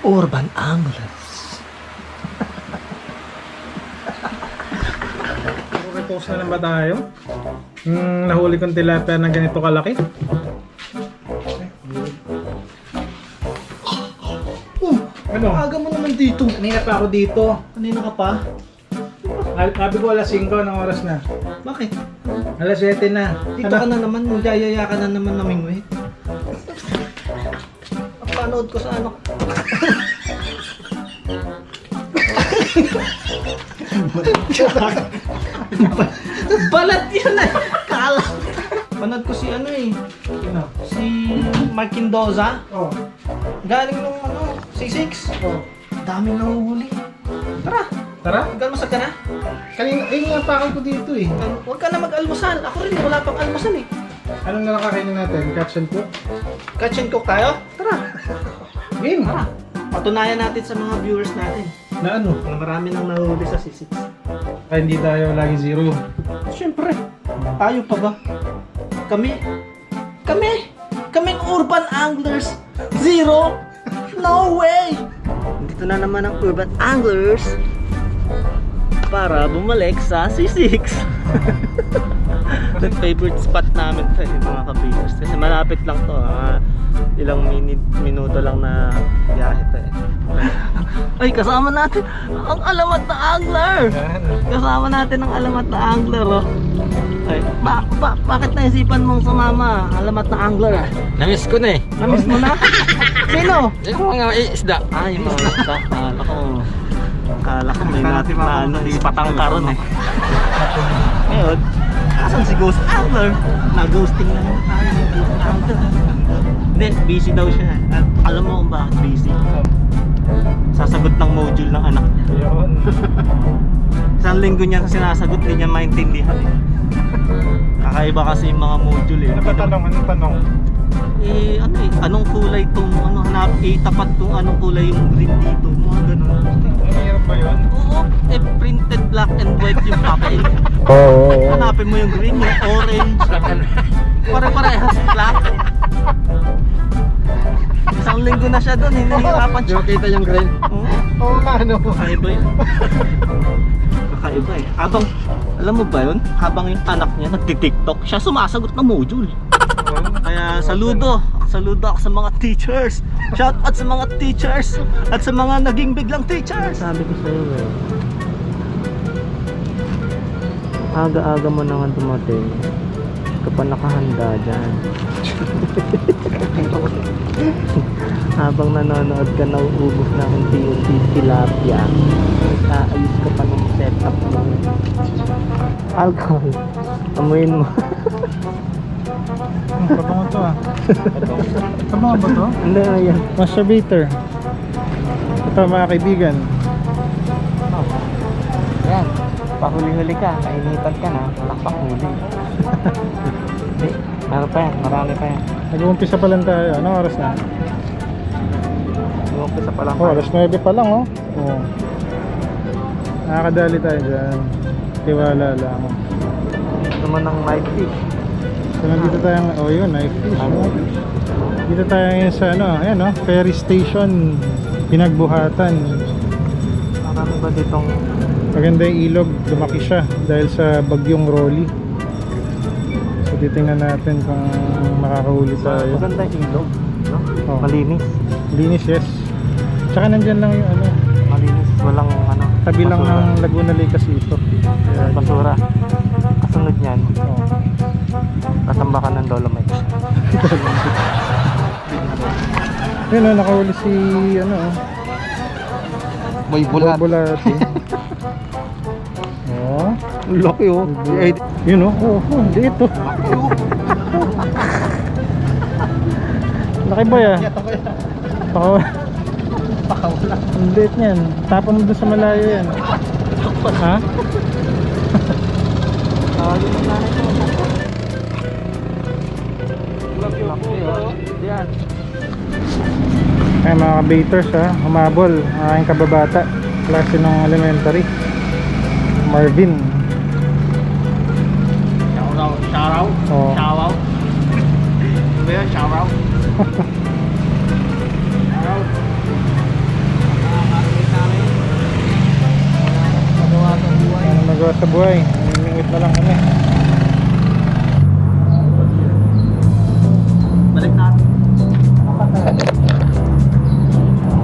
Urban Anglers. Repost na lang ba tayo? Nahuli kong tilapia na ganito kalaki. Ano? Aga mo naman dito. Kanina pa ako dito. Kanina ka pa? Sabi ko alas 5 ng oras na. Bakit? Alas 7 na. Dito ka na naman, magyayaya ka na naman namingwit. Panood ko sa ano. Balat yun eh. Kala. Panood ko si ano eh. Ano? Si Mark Mendoza. Oh. Galing nung ano, C6. Oh. Daming nahuhuli. Tara, Tara. mag-almusal ka na. Kanina, nga pakal ko dito eh. Huwag ka na mag-almusal. Ako rin, wala pang almusal eh. Anong nakakainin natin? Catch and cook? Catch and cook tayo? Tara. Game! Tara. Patunayan natin sa mga viewers natin Na ano? na marami nang nahuli sa C6. Ay, hindi tayo lagi zero. Siyempre, tayo pa ba? Kaming urban anglers. Zero? No way! Dito na naman ang urban anglers para bumalik sa C6. The favorite spot namin to eh, mga kabiyers. Kasi malapit lang to. Ilang minuto lang na biyahe to eh. Ay, kasama natin ang alamat na angler! Kasama natin ang alamat na angler oh. Ay, bakit naisipan mong sumama? Alamat na angler. Namiss ko na eh. Namiss mo na? Sino? Yung mga isda. Ay, mga isda. Akala ko may natin na ano, patangkaron eh. Ngayon, asan si Ghost Angler? Na-ghosting na naman tayo ng Ghost Angler. Hindi, busy daw siya. At alam mo kung bakit busy? Sasagot ng module ng anak niya. Yun. Isang linggo niya na sinasagot, hindi niya maintindihan eh. Kakaiba kasi yung mga module eh. Ano ba tanong? Anong tanong? Eh, ano eh, anong kulay tong, ano, hanap, tapat tong anong kulay yung green dito, mga ganun. Mahirap ba yun? Oo, eh, printed black and white yung papel. Oo. Hanapin mo yung green, yung orange. Pare-parehas black. Isang linggo na siya doon, hinihirapan Di siya. mo kita yung green? Oo, Oo nga, ano? kakaiba yun. Kakaiba eh. Habang, alam mo ba yun? Habang yung anak niya nagtitiktok, siya sumasagot ng module. Kaya saludo ako sa mga teachers. Shout out sa mga teachers at sa mga naging biglang teachers. Sabi ko sa'yo eh, aga-aga mo naman dumating kapag nakahanda dyan. Habang nanonood ka, nauubos na unti-unti tilapia. Aayos ka pa ng setup mo. Alcohol, amuin mo. Pabango to ah. Pabango ba to? Hindi na yan. Masturbator. Ito mga kaibigan. Yan, pahuli-huli ka, kainitan ka na, wala pang huli. Hindi, meron pa yan, marami pa yan. Nag-uumpisa pa lang tayo. Anong oras na? Umpisa pa lang. Oh, alas 9 pa lang oh. Oh. Nakakadali tayo dyan. Tiwala lang. Ito naman ng live fish. So nandito tayo, oh yun, knife fish. Oh. Dito tayo ngayon sa ano, ayan oh, ferry station. Pinagbuhatan. Marami ba ditong Maganda yung ilog, lumaki siya dahil sa bagyong Rolly. So titingnan natin kung makakahuli tayo. maganda yung ilog, no? Oh. Malinis. Linis, yes. Tsaka nandyan lang yung ano, Malinis, walang ano. tabi lang basura. ng Laguna Lake kasi ito. Kaya, Basura. Kasunod niyan, oh. tatambakan ng Dolomite. Yun oh, nakahuli si ano oh. May bulat. Bulati. Oh. Laki oh. Yun oh, oh, dito. Laki ba yan? Pakawala. Ang liit niyan. Tapon mo doon sa malayo yan. Ha? Tawagin mo nanay ko. Laki oh. Yan. Ay mga kabaters ha, humabol ang aking kababata, klase ng elementary, Marvin. Shout out. Oh. Shout out. Shout out. nagagawa sa buhay. Namimingwit na lang kami. Balik natin.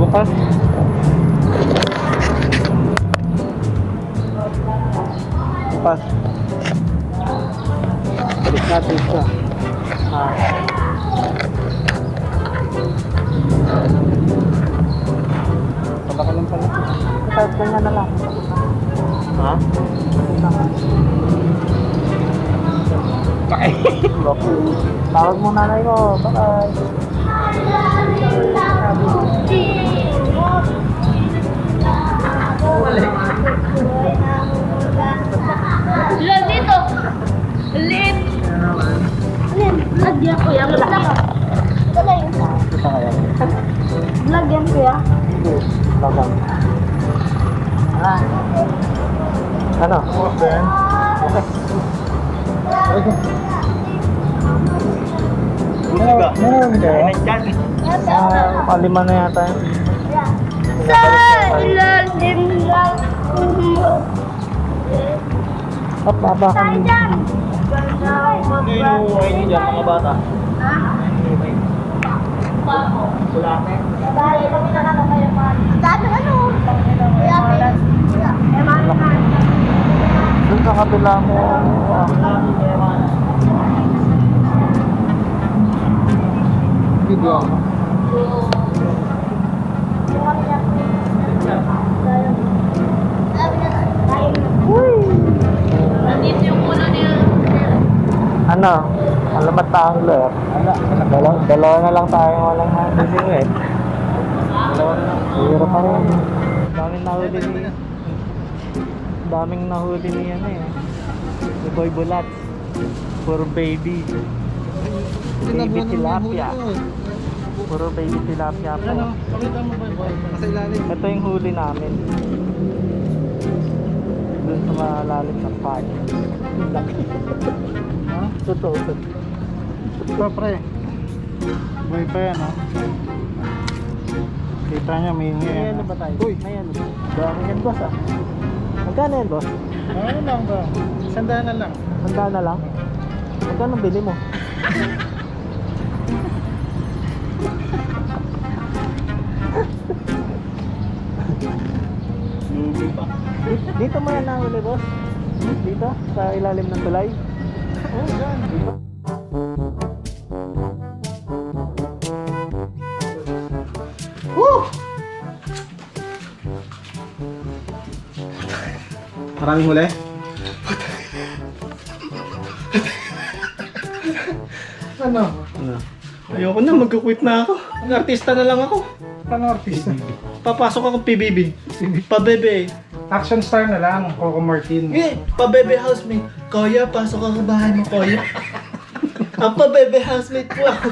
Bukas. Bukas. Balik natin siya. Tabaka lang pala. Tapos ganyan na lang. Ha? Tawag mo nanay mo. Bye. Lihat dito. Lihat. Lihat dia ko ya. Lihat. Wala yun. Kita kaya. Lagyan ko ya. Tagang. Ano? Okay. Meron kayo? Palima na yata yun. Sa ilalim ng Up, baba ka. Ano inuuhay niyo dyan mga bata? Doon sa kabila mo. Video mo. Nandito yung ulo niya. Ano? Alamat Angler. Dalawa na lang tayo walang handling eh. Dalawa na lang. Hirap pa rin. Daming nahuli ni yan eh. Si Boy Bulat. Puro baby. Baby tilapia. Puro baby tilapia po. Pakita mo ba? Nasa ilalim. Ito yung huli namin. Doon sa malalim ng pag. Laki. Ha? Totoo. Ito pre. Buhay pa yan ha. Kita niya may hingi yan. May ano ba tayo? Uy! May ano ba? Dami yan boss ah. Magkano yan boss? Ano lang ba? Sandaan na lang. Sandaan na lang? Magkano bili mo? Dito mo yan nahuli boss? Dito? Sa ilalim ng tulay? Oo, dyan. Dito. Maraming huli? Ano? Ano? Ayoko na, magkukwit na ako. Artista na lang ako. Ano artista? Papasok ako PBB. Pabebe. Action star na lang, Coco Martin. Eh, pabebe housemate. Kuya, pasok ako sa bahay mo, kuya. Ang pabebe housemate po ako.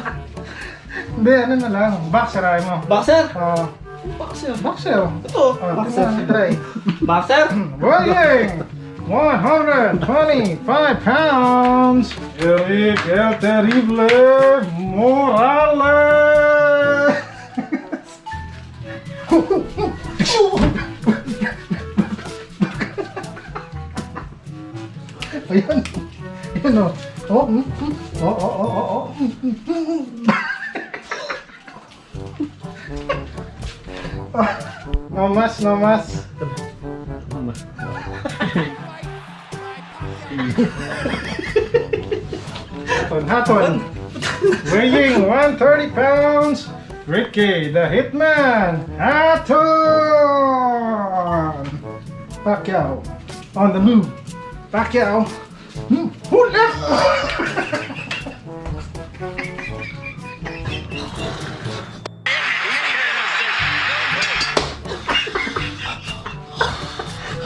Hindi, ano na lang, boxer ay mo. Boxer? Oo. Boxer. Boxer. Ito. Boxer. Try. Boxer? Weighing 125 pounds. Eric El Terrible Morales. Ayan. Ayan o. Oh. Oh. No mas. Haton. Weighing 130 pounds. Ricky the Hitman Haton. Pacquiao on the move. Pacquiao. Hula.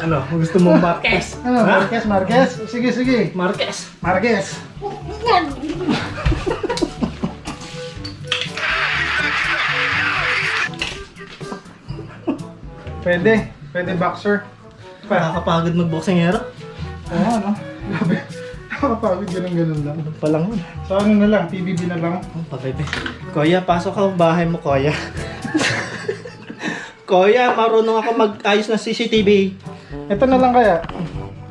Ano? Gusto mo Marquez? Ano, Ha? Marquez? Sige. Marquez. Marquez. Pwede boxer. Nakakapagod mag-boxingero. Oo, ano? Grabe. Nakakapagod ganun lang. Palang yun. So ano na lang, PBB na lang. Pabebe. Kuya, pasok ka sa bahay mo, kuya. Kuya, marunong ako mag-ayos ng CCTV. Ito na lang kaya.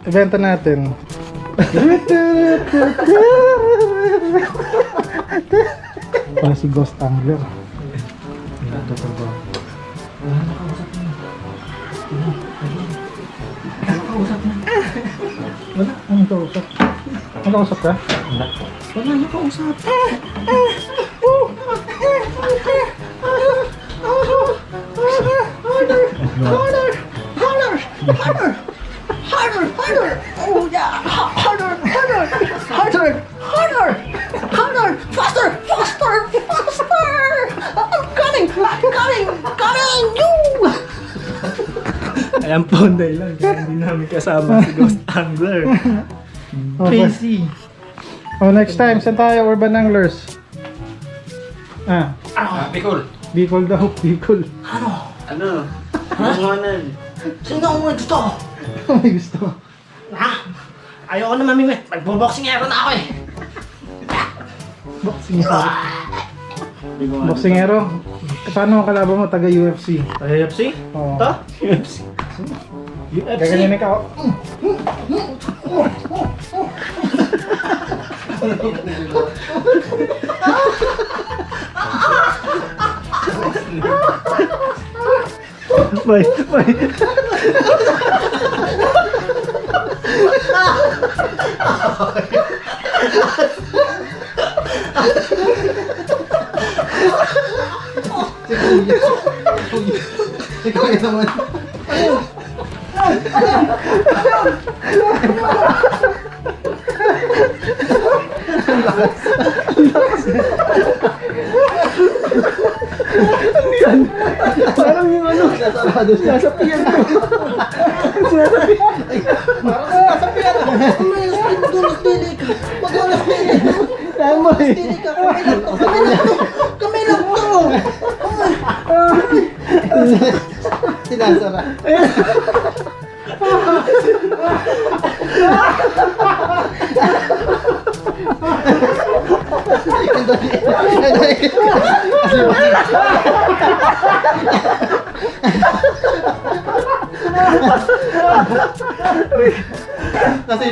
Ibenta natin. Wala si Ghost Angler. Wala, anong kausap? Ano kausap ka? Wala na kausap. Ayan po ang dahilan kaya hindi namin kasama si Ghost Angler. Crazy. Oh, next time, saan tayo? Urban Anglers. Bicol. Bicol daw, Bicol. Ano? Ano? Sino ang mga gusto? May gusto. Ha? Ayoko na mamimit. Magbo-boxingero na ako eh. Boxingero. Boxingero? Paano ang kalaban mo? Taga UFC. UFC? Oo. Ito? UFC. Gaganyan ka. May. Ikaw yun naman. Parang yung ano, nasa piyan ko. Parang nasa piyan ako. Magdulas dili ka. Magdulas dili. Tama eh. Dili ka. Kami lang to. Sinasara. Kasi